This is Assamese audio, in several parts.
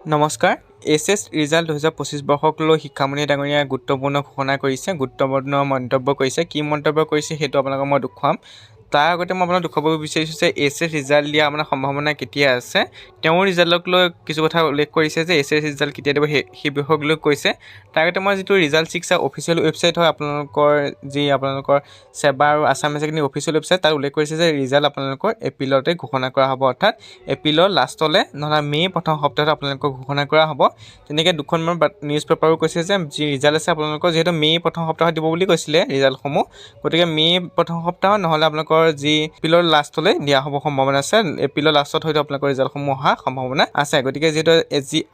নমস্কাৰ। এছ ৰিজাল্ট 2025 বৰ্ষক লৈ শিক্ষামন্ত্ৰী ডাঙৰীয়াই গুৰুত্বপূৰ্ণ ঘোষণা কৰিছে, গুৰুত্বপূৰ্ণ মন্তব্য কৰিছে। কি মন্তব্য কৰিছে সেইটো আপোনালোকক মই দেখুৱাম। তাৰ আগতে মই আপোনাক দেখুৱাব বিচাৰিছোঁ যে এছ ৰিজাল্ট দিয়া আপোনাৰ সম্ভাৱনা কেতিয়া আছে। তেওঁৰ ৰিজাল্টক লৈ কিছু কথা উল্লেখ কৰিছে যে এছ ৰিজাল্ট কেতিয়া দিব সেই বিষয়ক লৈ কৈছে। তাৰ আগতে মই যিটো ৰিজাল্ট শিক্ষা অফিচিয়েল ৱেবছাইট হয় আপোনালোকৰ সেৱা আৰু Assam higher secondary official website, তাত উল্লেখ কৰিছে যে ৰিজাল্ট আপোনালোকৰ এপ্ৰিলতে ঘোষণা কৰা হ'ব, অৰ্থাৎ এপ্ৰিলৰ লাষ্টলৈ নহ'লে মে' প্ৰথম সপ্তাহত আপোনালোকক ঘোষণা কৰা হ'ব। তেনেকৈ দুখনমান নিউজ পেপাৰো কৈছে যে যি ৰিজাল্ট আছে আপোনালোকৰ যিহেতু মে' প্ৰথম সপ্তাহত দিব বুলি কৈছিলে ৰিজাল্টসমূহ, গতিকে মে' প্ৰথম সপ্তাহত নহ'লে আপোনালোকৰ যি এপ্ৰিলৰ লাষ্টলৈ দিয়া হ'ব সম্ভাৱনা আছে। এপ্ৰিলৰ লাষ্টত হয়তো আপোনালোকৰ ৰিজাল্টসমূহ অহা সম্ভাৱনা আছে। গতিকে যিহেতু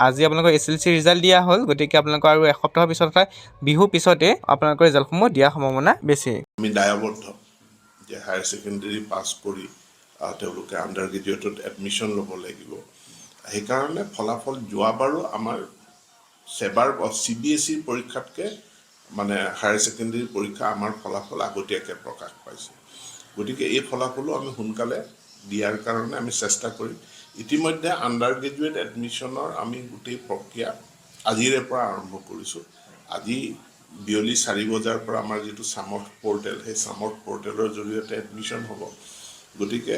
আজি আপোনালোকৰ SLC ৰিজাল্ট দিয়া হ'ল, গতিকে আপোনালোকৰ আৰু এসপ্তাহৰ পিছত অৰ্থাৎ বিহুৰ পিছতে আপোনালোকৰ ৰিজাল্টসমূহ দিয়াৰ সম্ভাৱনা বেছি। আমি দায়বদ্ধ যে হায়াৰ ছেকেণ্ডেৰী পাছ কৰি তেওঁলোকে আণ্ডাৰ গ্ৰেজুৱেটত এডমিশ্যন ল'ব লাগিব। সেইকাৰণে ফলাফল যোৱাবাৰো আমাৰ সেৱাৰ CBSE পৰীক্ষাতকৈ মানে হায়াৰ ছেকেণ্ডেৰী পৰীক্ষা আমাৰ ফলাফল আগতীয়াকৈ প্ৰকাশ পাইছে। গতিকে এই ফলাফলো আমি সোনকালে দিয়াৰ কাৰণে আমি চেষ্টা কৰিম। ইতিমধ্যে আণ্ডাৰ গ্ৰেজুৱেট এডমিশ্যনৰ আমি গোটেই প্ৰক্ৰিয়া আজিৰে পৰা আৰম্ভ কৰিছোঁ। আজি বিয়লি 4 বজাৰ পৰা আমাৰ যিটো সামৰ্থ পৰ্টেল, সেই সামৰ্থ পৰ্টেলৰ জৰিয়তে এডমিশ্যন হ'ব। গতিকে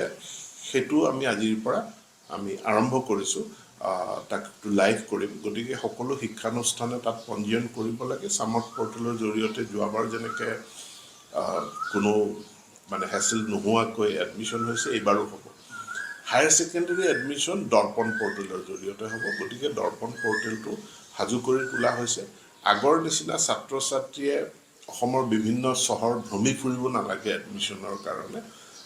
সেইটো আমি আজিৰ পৰা আমি আৰম্ভ কৰিছোঁ, তাক লাইভ কৰিম। গতিকে সকলো শিক্ষানুষ্ঠানে তাত পঞ্জীয়ন কৰিব লাগে। সামৰ্থ পৰ্টেলৰ জৰিয়তে যোৱাবাৰ যেনেকৈ কোনো মানে হেচেল নোহোৱাকৈ এডমিশ্যন হৈছে, এইবাৰো হ'ব। হায়াৰ ছেকেণ্ডেৰী এডমিশ্যন দৰ্পণ পৰ্টেলৰ জৰিয়তে হ'ব। গতিকে দৰ্পণ পৰ্টেলটো সাজু কৰি তোলা হৈছে। আগৰ নিচিনা ছাত্ৰ ছাত্ৰীয়ে অসমৰ বিভিন্ন চহৰ ভ্ৰমি ফুৰিব নালাগে এডমিশ্যনৰ কাৰণে।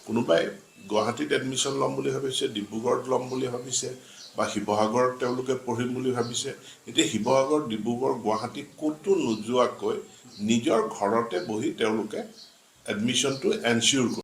কোনোবাই গুৱাহাটীত এডমিশ্যন ল'ম বুলি ভাবিছে, ডিব্ৰুগড়ত ল'ম বুলি ভাবিছে, বা শিৱসাগৰত তেওঁলোকে পঢ়িম বুলি ভাবিছে। এতিয়া শিৱসাগৰ, ডিব্ৰুগড়, গুৱাহাটী ক'তো নোযোৱাকৈ নিজৰ ঘৰতে বহি তেওঁলোকে এডমিশ্যনটো এনচিয়ৰ কৰিব।